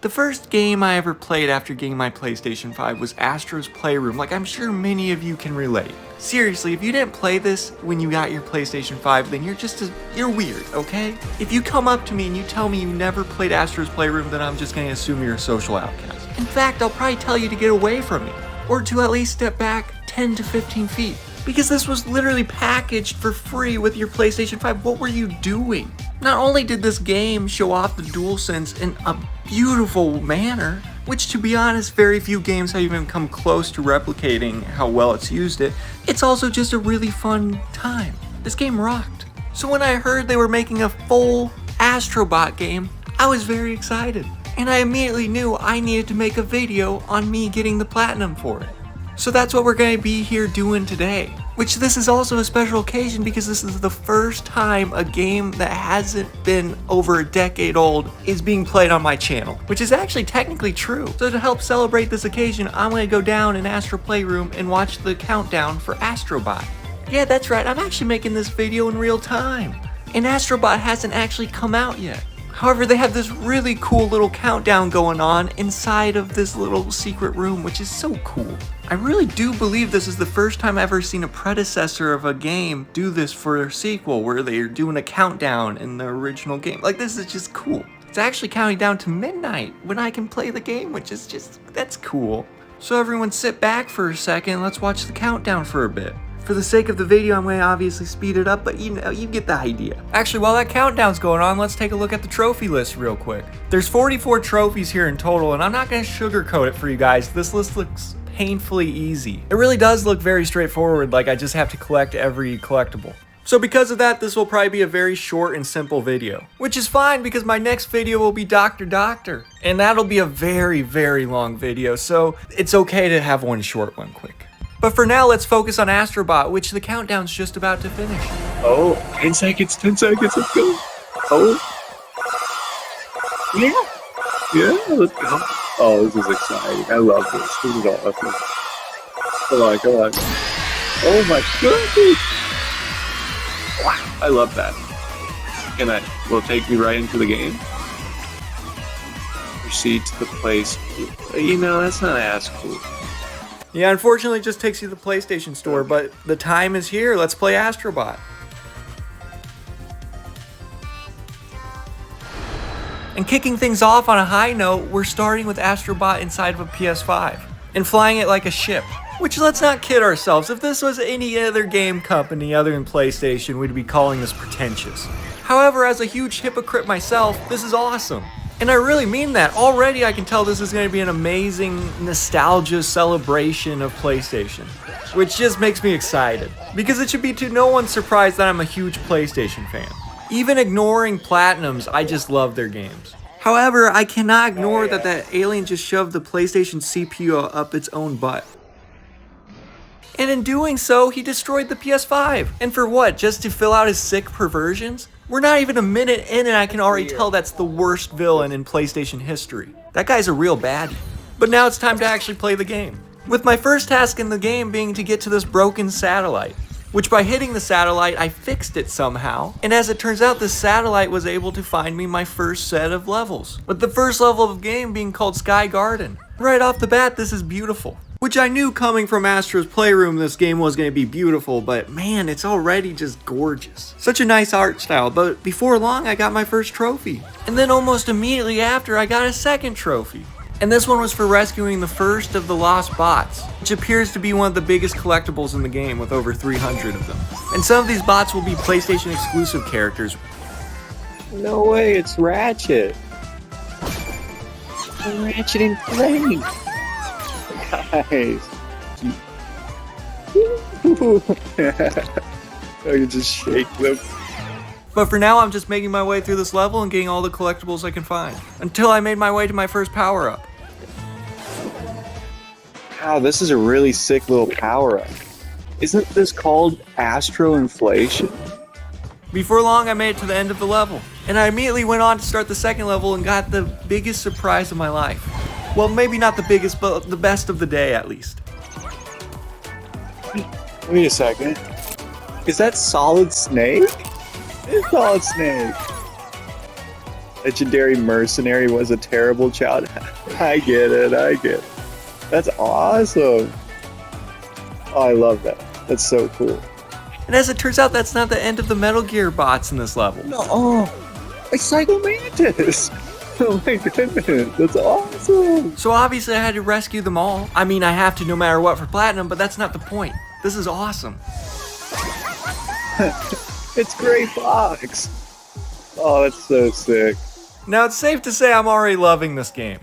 The first game I ever played after getting my PlayStation 5 was Astro's Playroom, like I'm sure many of you can relate. Seriously, if you didn't play this when you got your PlayStation 5, then you're weird, okay? If you come up to me and you tell me you never played Astro's Playroom, then I'm just gonna assume you're a social outcast. In fact, I'll probably tell you to get away from me, or to at least step back 10 to 15 feet. Because this was literally packaged for free with your PlayStation 5. What were you doing? Not only did this game show off the DualSense in a beautiful manner, which to be honest, very few games have even come close to replicating how well it's used it, it's also just a really fun time. This game rocked. So when I heard they were making a full Astro Bot game, I was very excited. And I immediately knew I needed to make a video on me getting the platinum for it. So that's what we're going to be here doing today. Which this is also a special occasion because this is the first time a game that hasn't been over a decade old is being played on my channel. Which is actually technically true. So to help celebrate this occasion, I'm going to go down in Astro Playroom and watch the countdown for Astro Bot. Yeah, that's right, I'm actually making this video in real time. And Astro Bot hasn't actually come out yet. However, they have this really cool little countdown going on inside of this little secret room, which is so cool. I really do believe this is the first time I've ever seen a predecessor of a game do this for a sequel, where they're doing a countdown in the original game. Like, this is just cool. It's actually counting down to midnight when I can play the game, which is that's cool. So everyone sit back for a second, let's watch the countdown for a bit. For the sake of the video, I'm going to obviously speed it up, but you know, you get the idea. Actually, while that countdown's going on, let's take a look at the trophy list real quick. There's 44 trophies here in total, and I'm not going to sugarcoat it for you guys. This list looks painfully easy. It really does look very straightforward, like I just have to collect every collectible. So because of that, this will probably be a very short and simple video. Which is fine, because my next video will be Doctor. And that'll be a very, very long video, so it's okay to have one short, one quick. But for now, let's focus on Astro Bot, which the countdown's just about to finish. Oh, 10 seconds, 10 seconds, let's go. Oh. Yeah, let's go. Oh, this is exciting. I love this. This is awesome. Come on, come on. Oh my goodness. Wow, I love that. Will take me right into the game. Proceed to the place. You know, that's not as cool. Yeah, unfortunately it just takes you to the PlayStation Store, but the time is here. Let's play Astro Bot. And kicking things off on a high note, we're starting with Astro Bot inside of a PS5 and flying it like a ship. Which, let's not kid ourselves, if this was any other game company other than PlayStation, we'd be calling this pretentious. However, as a huge hypocrite myself, this is awesome. And I really mean that. Already I can tell this is going to be an amazing nostalgia celebration of PlayStation. Which just makes me excited. Because it should be to no one's surprise that I'm a huge PlayStation fan. Even ignoring Platinums, I just love their games. However, I cannot ignore that alien just shoved the PlayStation CPU up its own butt. And in doing so, he destroyed the PS5. And for what? Just to fill out his sick perversions? We're not even a minute in and I can already tell that's the worst villain in PlayStation history. That guy's a real baddie. But now it's time to actually play the game. With my first task in the game being to get to this broken satellite. Which by hitting the satellite, I fixed it somehow. And as it turns out, this satellite was able to find me my first set of levels. With the first level of the game being called Sky Garden. Right off the bat, this is beautiful. Which I knew coming from Astro's Playroom this game was going to be beautiful, but man, it's already just gorgeous. Such a nice art style, but before long I got my first trophy. And then almost immediately after I got a second trophy. And this one was for rescuing the first of the lost bots, which appears to be one of the biggest collectibles in the game with over 300 of them. And some of these bots will be PlayStation exclusive characters. No way, it's Ratchet. Ratchet and Clank. Guys. I can just shake them. But for now, I'm just making my way through this level and getting all the collectibles I can find. Until I made my way to my first power-up. Wow, this is a really sick little power-up. Isn't this called Astro Inflation? Before long, I made it to the end of the level. And I immediately went on to start the second level and got the biggest surprise of my life. Well, maybe not the biggest, but the best of the day, at least. Wait a second. Is that Solid Snake? It's Solid Snake. Legendary Mercenary was a terrible child. I get it. That's awesome. Oh, I love that. That's so cool. And as it turns out, that's not the end of the Metal Gear bots in this level. No, a Psycho Mantis. Oh my goodness, that's awesome. So obviously I had to rescue them all. I mean, I have to no matter what for Platinum, but that's not the point. This is awesome. It's Gray Fox. Oh, that's so sick. Now it's safe to say I'm already loving this game.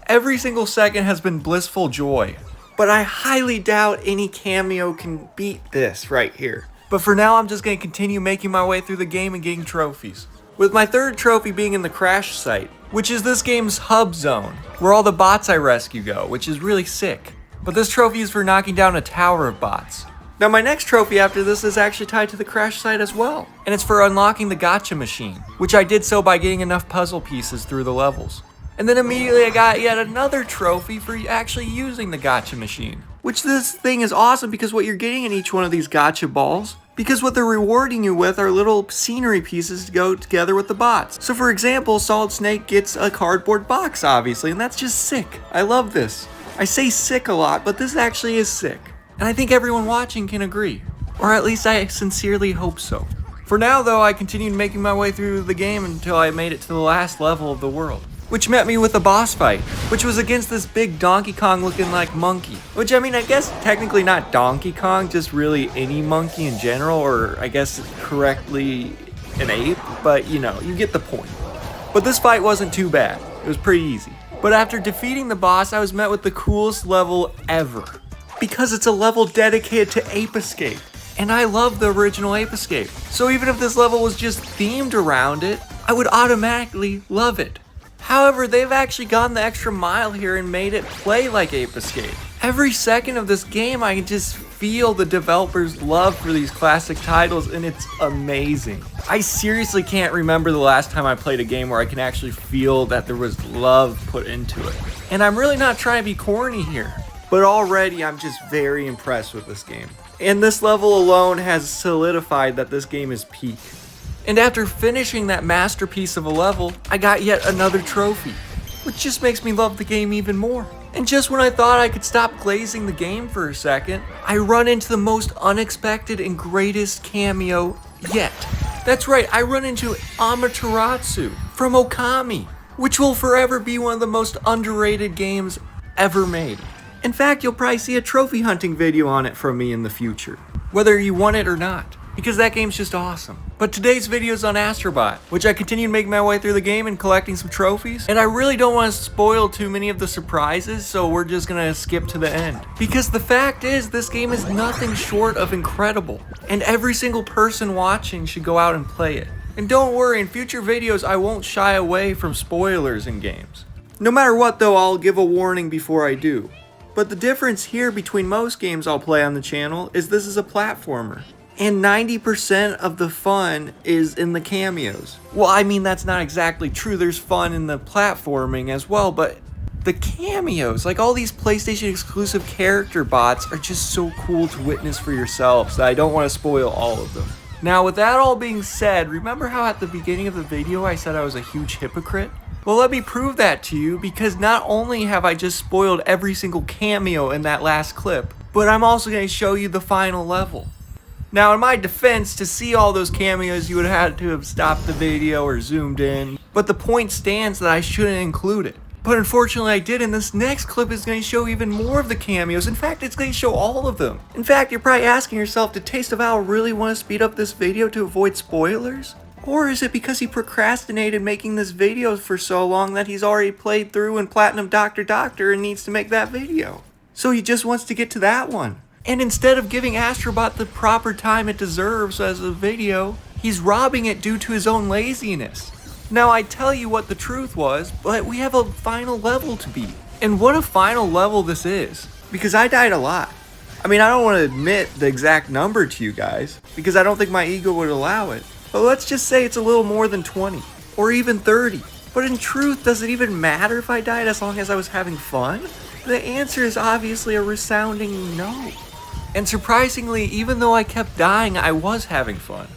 Every single second has been blissful joy. But I highly doubt any cameo can beat this right here. But for now, I'm just going to continue making my way through the game and getting trophies. With my third trophy being in the crash site, which is this game's hub zone, where all the bots I rescue go, which is really sick. But this trophy is for knocking down a tower of bots. Now my next trophy after this is actually tied to the crash site as well, and it's for unlocking the Gacha machine, which I did so by getting enough puzzle pieces through the levels. And then immediately I got yet another trophy for actually using the Gacha machine, which this thing is awesome because what you're getting in each one of these Gacha balls, because what they're rewarding you with are little scenery pieces to go together with the bots. So for example, Solid Snake gets a cardboard box obviously, and that's just sick. I love this. I say sick a lot, but this actually is sick. And I think everyone watching can agree. Or at least I sincerely hope so. For now though, I continued making my way through the game until I made it to the last level of the world, which met me with a boss fight, which was against this big Donkey Kong looking like monkey. Which I mean, I guess technically not Donkey Kong, just really any monkey in general, or I guess correctly an ape, but you know, you get the point. But this fight wasn't too bad, it was pretty easy. But after defeating the boss, I was met with the coolest level ever. Because it's a level dedicated to Ape Escape. And I love the original Ape Escape. So even if this level was just themed around it, I would automatically love it. However, they've actually gone the extra mile here and made it play like Ape Escape. Every second of this game, I can just feel the developers' love for these classic titles, and it's amazing. I seriously can't remember the last time I played a game where I can actually feel that there was love put into it. And I'm really not trying to be corny here, but already I'm just very impressed with this game. And this level alone has solidified that this game is peak. And after finishing that masterpiece of a level, I got yet another trophy, which just makes me love the game even more. And just when I thought I could stop glazing the game for a second, I run into the most unexpected and greatest cameo yet. That's right, I run into Amaterasu from Okami, which will forever be one of the most underrated games ever made. In fact, you'll probably see a trophy hunting video on it from me in the future, whether you want it or not, because that game's just awesome. But today's video is on Astro Bot, which I continued making my way through the game and collecting some trophies, and I really don't want to spoil too many of the surprises, so we're just gonna skip to the end. Because the fact is, this game is nothing short of incredible, and every single person watching should go out and play it. And don't worry, in future videos I won't shy away from spoilers in games. No matter what though, I'll give a warning before I do. But the difference here between most games I'll play on the channel is this is a platformer. And 90% of the fun is in the cameos. Well, I mean, that's not exactly true. There's fun in the platforming as well, but the cameos, like all these PlayStation exclusive character bots, are just so cool to witness for yourselves that I don't want to spoil all of them. Now, with that all being said, remember how at the beginning of the video I said I was a huge hypocrite? Well, let me prove that to you, because not only have I just spoiled every single cameo in that last clip, but I'm also going to show you the final level. Now, in my defense, to see all those cameos, you would have had to have stopped the video or zoomed in, but the point stands that I shouldn't include it. But unfortunately I did, and this next clip is going to show even more of the cameos. In fact, it's going to show all of them. In fact, you're probably asking yourself, did Taste of Owl really want to speed up this video to avoid spoilers? Or is it because he procrastinated making this video for so long that he's already played through and Platinum Doctor and needs to make that video? So he just wants to get to that one. And instead of giving Astro Bot the proper time it deserves as a video, he's robbing it due to his own laziness. Now, I tell you what the truth was, but we have a final level to beat. And what a final level this is, because I died a lot. I mean, I don't want to admit the exact number to you guys, because I don't think my ego would allow it. But let's just say it's a little more than 20, or even 30. But in truth, does it even matter if I died as long as I was having fun? The answer is obviously a resounding no. And surprisingly, even though I kept dying, I was having fun.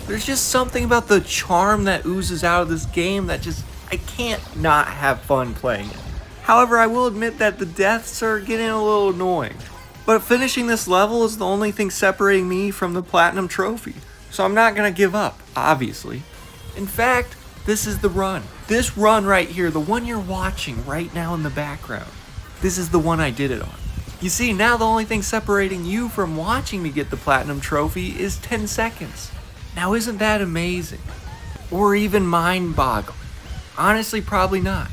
There's just something about the charm that oozes out of this game that just I can't not have fun playing it. However, I will admit that the deaths are getting a little annoying. But finishing this level is the only thing separating me from the Platinum Trophy, so I'm not gonna give up, obviously. In fact, this is the run. This run right here, the one you're watching right now in the background, this is the one I did it on. You see, now the only thing separating you from watching me get the Platinum Trophy is 10 seconds. Now isn't that amazing? Or even mind-boggling? Honestly, probably not.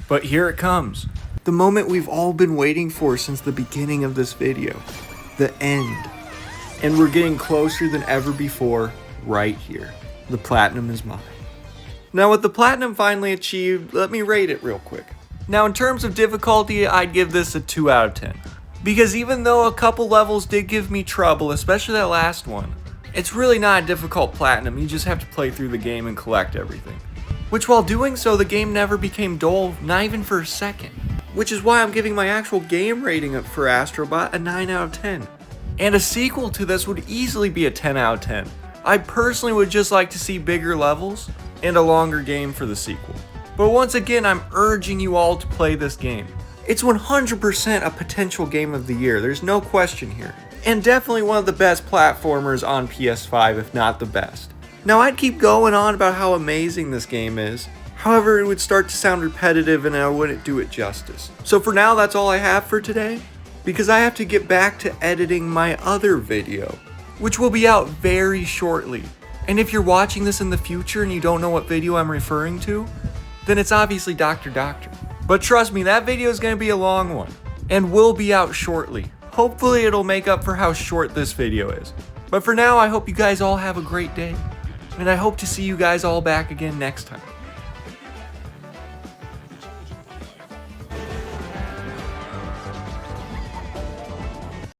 But here it comes. The moment we've all been waiting for since the beginning of this video. The end. And we're getting closer than ever before right here. The Platinum is mine. Now with the Platinum finally achieved, let me rate it real quick. Now in terms of difficulty, I'd give this a 2 out of 10. Because even though a couple levels did give me trouble, especially that last one, it's really not a difficult Platinum, you just have to play through the game and collect everything. Which while doing so, the game never became dull, not even for a second. Which is why I'm giving my actual game rating for Astro Bot a 9 out of 10. And a sequel to this would easily be a 10 out of 10. I personally would just like to see bigger levels and a longer game for the sequel. But once again, I'm urging you all to play this game. It's 100% a potential game of the year, there's no question here. And definitely one of the best platformers on PS5, if not the best. Now I'd keep going on about how amazing this game is, however it would start to sound repetitive and I wouldn't do it justice. So for now that's all I have for today, because I have to get back to editing my other video, which will be out very shortly. And if you're watching this in the future and you don't know what video I'm referring to, then it's obviously Dr. Doctor. But trust me, that video is going to be a long one, and will be out shortly. Hopefully it'll make up for how short this video is. But for now, I hope you guys all have a great day, and I hope to see you guys all back again next time.